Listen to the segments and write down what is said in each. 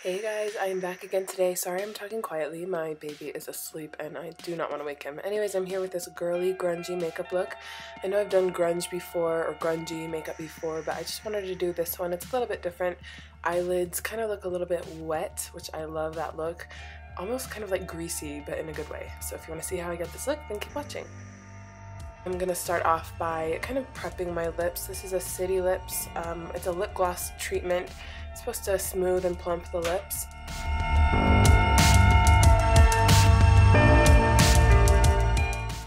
Hey guys, I am back again today. Sorry I'm talking quietly. My baby is asleep and I do not want to wake him. Anyways, I'm here with this girly grungy makeup look. I know I've done grunge before or grungy makeup before, but I just wanted to do this one. It's a little bit different. Eyelids kind of look a little bit wet, which I love that look. Almost kind of like greasy, but in a good way. So if you want to see how I get this look, then keep watching. I'm going to start off by kind of prepping my lips. This is a City Lips. It's a lip gloss treatment. It's supposed to smooth and plump the lips.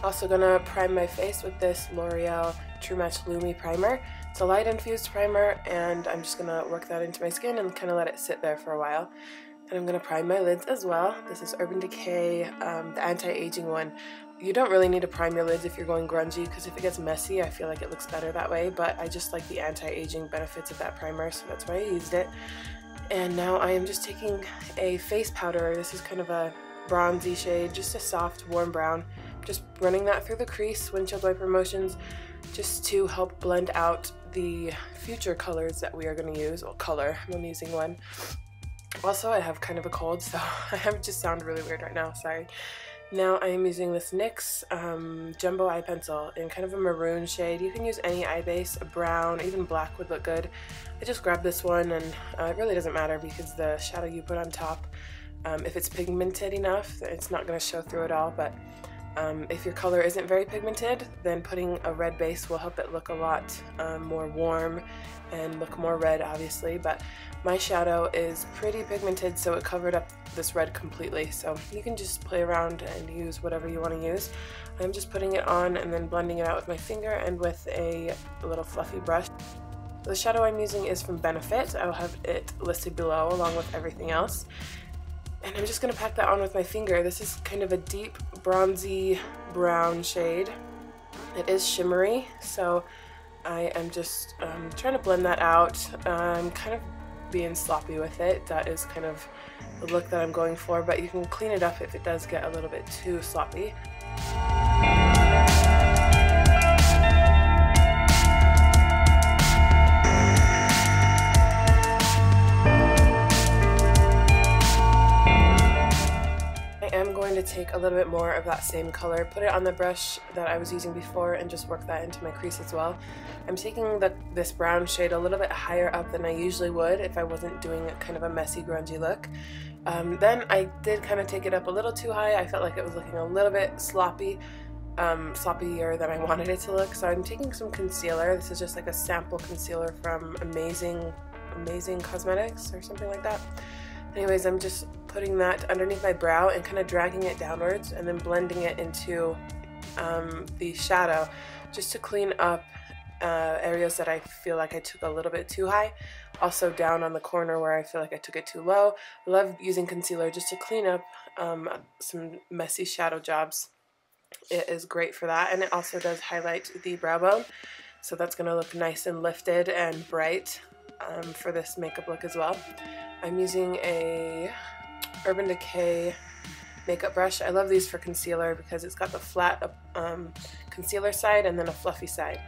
Also gonna prime my face with this Loreal True Match Lumi primer. It's a light infused primer and I'm just gonna work that into my skin and kind of let it sit there for a while. And I'm gonna prime my lids as well. This is Urban Decay, the anti-aging one. You don't really need to prime your lids if you're going grungy, because if it gets messy, I feel like it looks better that way, but I just like the anti-aging benefits of that primer, so that's why I used it. And now I am just taking a face powder. This is kind of a bronzy shade, just a soft, warm brown. Just running that through the crease, windshield wiper motions, just to help blend out the future colors that we are going to use. Well, color, I'm using one. Also, I have kind of a cold, so I just sound really weird right now, sorry. Now I am using this NYX Jumbo Eye Pencil in kind of a maroon shade. You can use any eye base, a brown, even black would look good. I just grabbed this one and it really doesn't matter because the shadow you put on top, if it's pigmented enough, it's not going to show through at all, but if your color isn't very pigmented, then putting a red base will help it look a lot more warm and look more red, obviously, but my shadow is pretty pigmented, so it covered up this red completely, so you can just play around and use whatever you want to use. I'm just putting it on and then blending it out with my finger and with a little fluffy brush. The shadow I'm using is from Benefit. I'll have it listed below along with everything else. And I'm just going to pack that on with my finger. This is kind of a deep bronzy brown shade. It is shimmery, so I am just trying to blend that out. I'm kind of being sloppy with it. That is kind of the look that I'm going for, but you can clean it up if it does get a little bit too sloppy. I'm going to take a little bit more of that same color, put it on the brush that I was using before, and just work that into my crease as well. I'm taking this brown shade a little bit higher up than I usually would if I wasn't doing kind of a messy grungy look. Then I did kind of take it up a little too high. I felt like it was looking a little bit sloppy, sloppier than I wanted it to look, so I'm taking some concealer. This is just like a sample concealer from Amazing Cosmetics or something like that. Anyways, I'm just putting that underneath my brow and kind of dragging it downwards and then blending it into the shadow just to clean up areas that I feel like I took a little bit too high. Also down on the corner where I feel like I took it too low. I love using concealer just to clean up some messy shadow jobs. It is great for that, and it also does highlight the brow bone. So that's going to look nice and lifted and bright for this makeup look as well. I'm using a Urban Decay makeup brush. I love these for concealer because it's got the flat concealer side and then a fluffy side.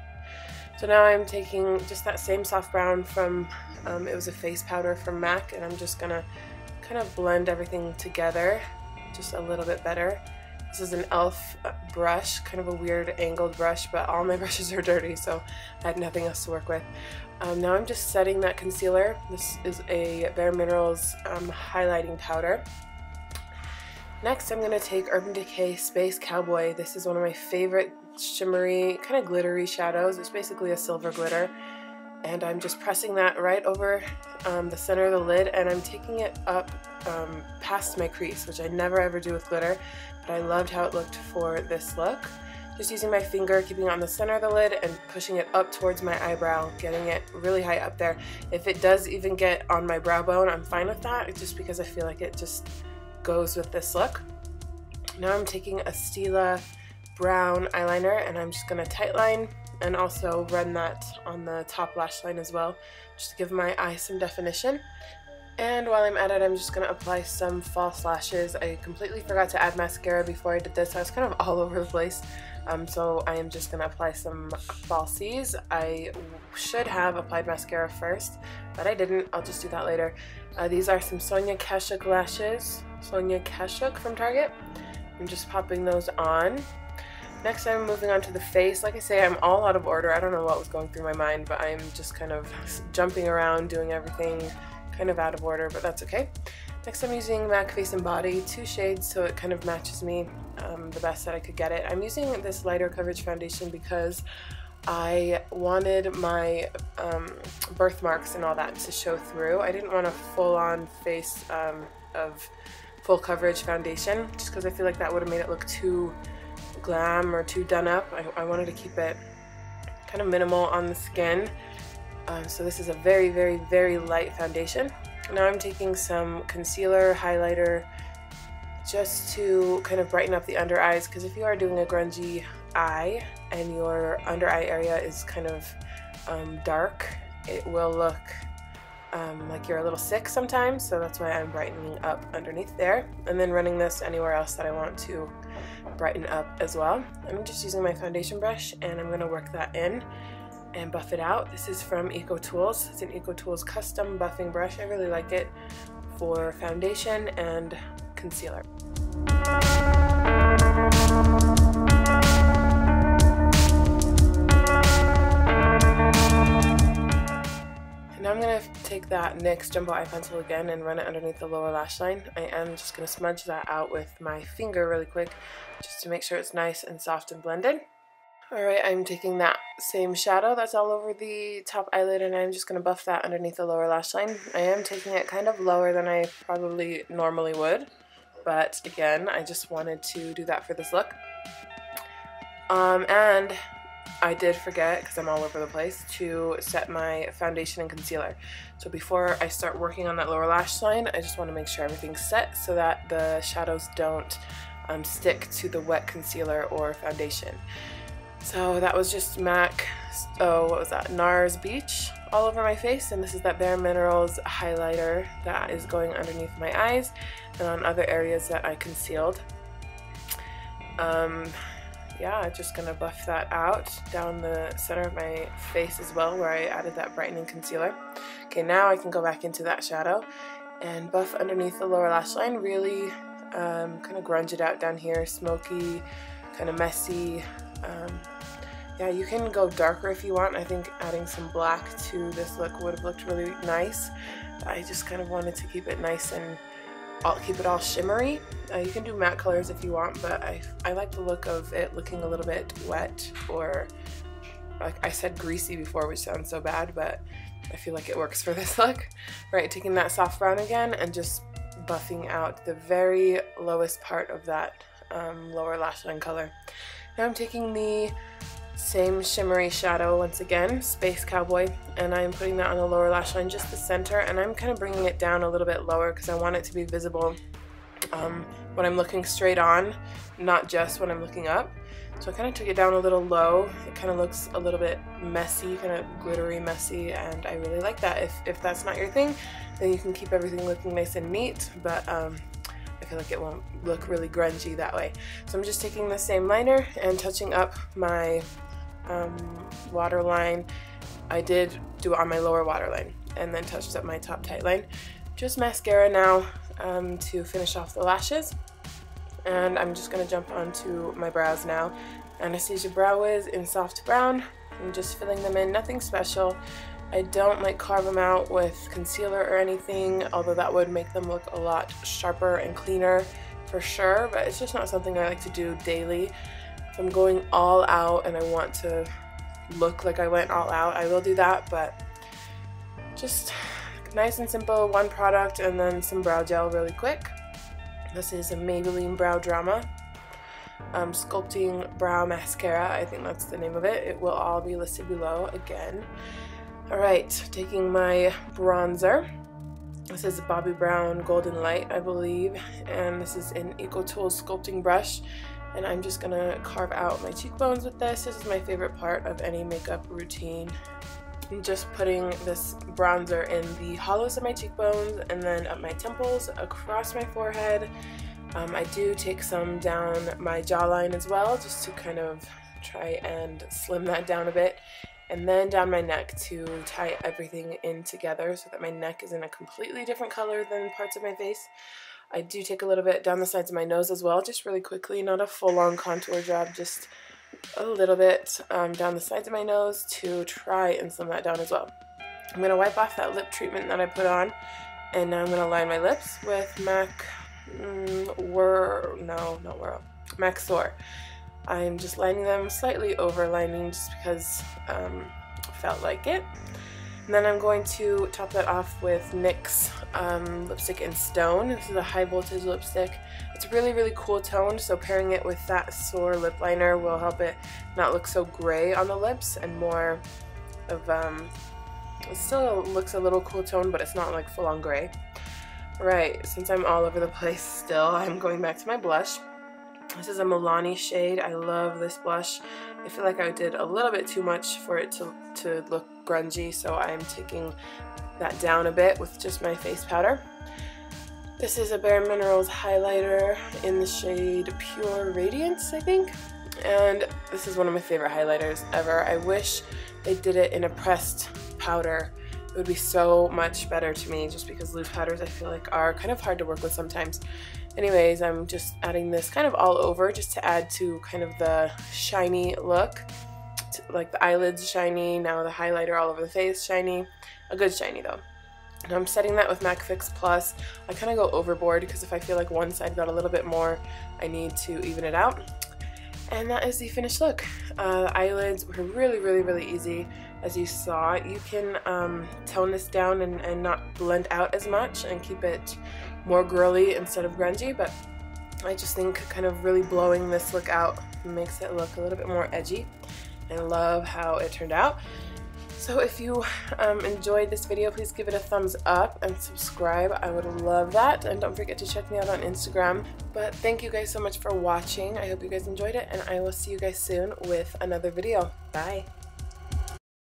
So now I'm taking just that same soft brown from, it was a face powder from MAC, and I'm just gonna kind of blend everything together just a little bit better. This is an e.l.f. brush, kind of a weird angled brush, but all my brushes are dirty, so I had nothing else to work with. Now I'm just setting that concealer. This is a Bare Minerals highlighting powder. Next, I'm going to take Urban Decay Space Cowboy. This is one of my favorite shimmery, kind of glittery shadows. It's basically a silver glitter. And I'm just pressing that right over the center of the lid, and I'm taking it up past my crease, which I never ever do with glitter, but I loved how it looked for this look. Just using my finger, keeping it on the center of the lid and pushing it up towards my eyebrow, getting it really high up there. If it does even get on my brow bone, I'm fine with that. It's just because I feel like it just goes with this look. Now I'm taking a Stila brown eyeliner and I'm just going to tightline and also run that on the top lash line as well, just to give my eye some definition. And while I'm at it, I'm just going to apply some false lashes. I completely forgot to add mascara before I did this. I was kind of all over the place. So I am just going to apply some falsies. I should have applied mascara first, but I didn't. I'll just do that later. These are some Sonya Kashuk lashes. Sonya Kashuk from Target. I'm just popping those on. Next I'm moving on to the face. Like I say, I'm all out of order. I don't know what was going through my mind, but I'm just kind of jumping around, doing everything kind of out of order, but that's okay. Next I'm using MAC Face and Body, 2 shades, so it kind of matches me the best that I could get it. I'm using this lighter coverage foundation because I wanted my birthmarks and all that to show through. I didn't want a full-on face of full coverage foundation, just because I feel like that would have made it look too glam or too done up. I wanted to keep it kind of minimal on the skin. So this is a very, very, very light foundation. Now I'm taking some concealer, highlighter, just to kind of brighten up the under eyes, because if you are doing a grungy eye and your under eye area is kind of dark, it will look like you're a little sick sometimes, so that's why I'm brightening up underneath there, and then running this anywhere else that I want to brighten up as well. I'm just using my foundation brush and I'm going to work that in and buff it out. This is from EcoTools. It's an EcoTools custom buffing brush. I really like it for foundation and concealer. Now I'm going to take that NYX Jumbo Eye Pencil again and run it underneath the lower lash line. I am just going to smudge that out with my finger really quick, just to make sure it's nice and soft and blended. Alright, I'm taking that same shadow that's all over the top eyelid and I'm just going to buff that underneath the lower lash line. I am taking it kind of lower than I probably normally would, but again, I just wanted to do that for this look. And I did forget, because I'm all over the place, to set my foundation and concealer. So before I start working on that lower lash line, I just want to make sure everything's set so that the shadows don't stick to the wet concealer or foundation. So that was just MAC, what was that, Nars Beach all over my face, and this is that Bare Minerals highlighter that is going underneath my eyes and on other areas that I concealed. Yeah, just gonna buff that out down the center of my face as well, where I added that brightening concealer. Okay, now I can go back into that shadow and buff underneath the lower lash line, really kind of grunge it out down here, smoky, kind of messy. Yeah, you can go darker if you want. I think adding some black to this look would have looked really nice. I just kind of wanted to keep it nice and keep it all shimmery. You can do matte colors if you want, but I like the look of it looking a little bit wet, or like I said greasy before, which sounds so bad, but I feel like it works for this look. Right, taking that soft brown again and just buffing out the very lowest part of that lower lash line color. Now I'm taking the same shimmery shadow once again, Space Cowboy, and I'm putting that on the lower lash line, just the center, and I'm kind of bringing it down a little bit lower because I want it to be visible when I'm looking straight on, not just when I'm looking up. So I kind of took it down a little low. It kind of looks a little bit messy, kind of glittery messy, and I really like that. If that's not your thing, then you can keep everything looking nice and neat, but I feel like it won't look really grungy that way. So I'm just taking the same liner and touching up my waterline. I did do it on my lower waterline and then touched up my top tight line. Just mascara now to finish off the lashes, and I'm just going to jump onto my brows now. Anastasia Brow Wiz in soft brown. I'm just filling them in, nothing special. I don't like carve them out with concealer or anything, although that would make them look a lot sharper and cleaner for sure, but it's just not something I like to do daily. If I'm going all out and I want to look like I went all out, I will do that, but just nice and simple, one product and then some brow gel really quick. This is a Maybelline Brow Drama Sculpting Brow Mascara. I think that's the name of it. It will all be listed below again. Alright, taking my bronzer. This is a Bobbi Brown Golden Light, I believe, and this is an EcoTools sculpting brush, and I'm just gonna carve out my cheekbones with this. This is my favorite part of any makeup routine. I'm just putting this bronzer in the hollows of my cheekbones and then up my temples, across my forehead. I do take some down my jawline as well, just to kind of try and slim that down a bit, and then down my neck to tie everything in together so that my neck is in a completely different color than parts of my face. I do take a little bit down the sides of my nose as well, just really quickly, not a full-on contour job, just a little bit down the sides of my nose to try and slim that down as well. I'm going to wipe off that lip treatment that I put on, and now I'm going to line my lips with MAC Soar. I'm just lining them, slightly overlining just because I felt like it. And then I'm going to top that off with NYX lipstick in Stone. This is a high voltage lipstick. It's a really, really cool tone, so pairing it with that Soar lip liner will help it not look so gray on the lips and more of, it still looks a little cool tone, but it's not like full on gray. Right, since I'm all over the place still, I'm going back to my blush. This is a Milani shade. I love this blush. I feel like I did a little bit too much for it to look grungy, so I'm taking that down a bit with just my face powder. This is a Bare Minerals highlighter in the shade Pure Radiance, I think. And this is one of my favorite highlighters ever. I wish they did it in a pressed powder. It would be so much better to me, just because loose powders I feel like are kind of hard to work with sometimes. Anyways, I'm just adding this kind of all over just to add to kind of the shiny look. Like the eyelids shiny, now the highlighter all over the face shiny. A good shiny though. And I'm setting that with MAC Fix Plus. I kind of go overboard because if I feel like one side got a little bit more, I need to even it out. And that is the finished look. The eyelids were really, really, really easy. As you saw, you can tone this down and not blend out as much and keep it more girly instead of grungy, but I just think kind of really blowing this look out makes it look a little bit more edgy. I love how it turned out. So if you enjoyed this video, please give it a thumbs up and subscribe. I would love that. And don't forget to check me out on Instagram. But thank you guys so much for watching. I hope you guys enjoyed it, and I will see you guys soon with another video. Bye.